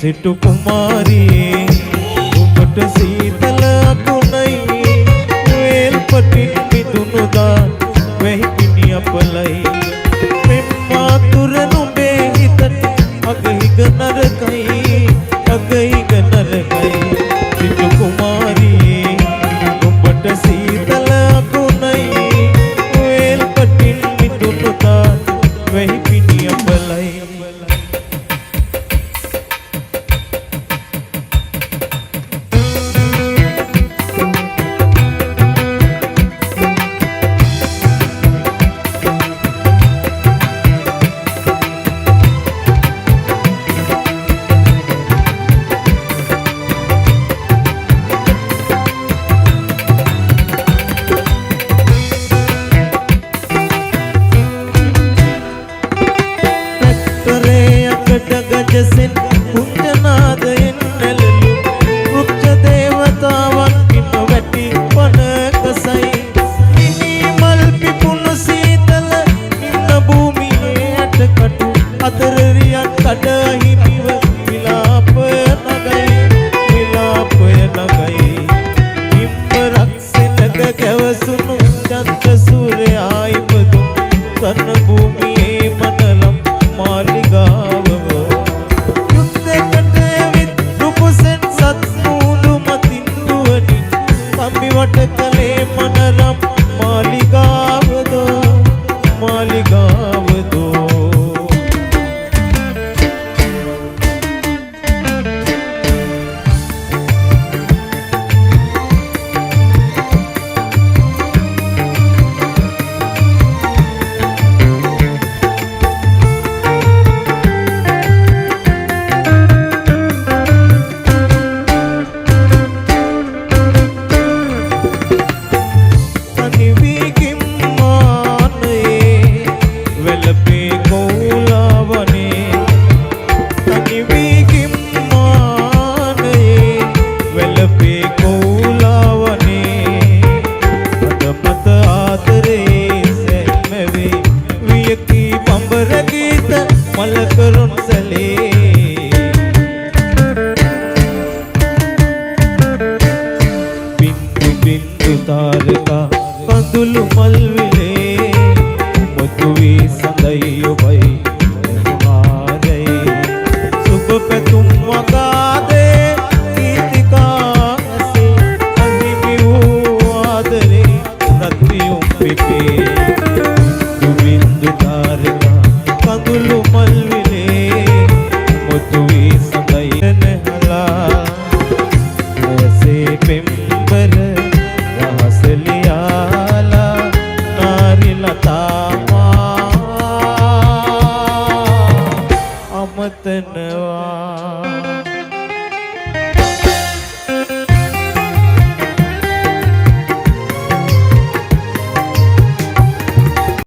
සිටු කුමාරියේ ඔබට සීතල අකුණයි වේල් පටින් මිදුණුදා වෙහි පිණි අපලයි මෙම්මා තුර නුඹේ හිතට අගහිග නරකයි අගහිග නරකයි සිටු කුමාරියේ ඔබට සීතල අකුණයි වේල් පටින් මිදුණුදා වෙහි පිණි අපලයි ගජසෙන් කුංජනාදයෙන් නැලලු වෘක්ෂ දේවතාවන් පිට වැටි වනකසයි මිනි මල් පිපුණු සීතල ඉන්න භූමියේ ඇටකටු අතරරියන් කඩ හිමිව විලාපය නගයි හිම්බරක් සෙනග කැවසුණු චන්ද්‍ර සූර්යයා ඉපදුණු සන්න භූමියේ මනලම් මාලිගාව කලේ මනරම් මාලිගාවදෝ මලකරුන් සැලේ බින්දු බින්දු තාරකා කඳුළු මල් විලේ මුතු වී සඳයි ඔබයි කුමාරයි සුබ පැතුම් වගාදේ ගීතිකා ඇසේ අහිමි වූ ආදරේ රත්නියුම් පිපේ බින්දු තාරකා කඳුළු මල් විලේ මුතු වී සඳයි නහලා ඇසේ පෙම්බර රහස ලියාලා නාරි ලතාමා අමතන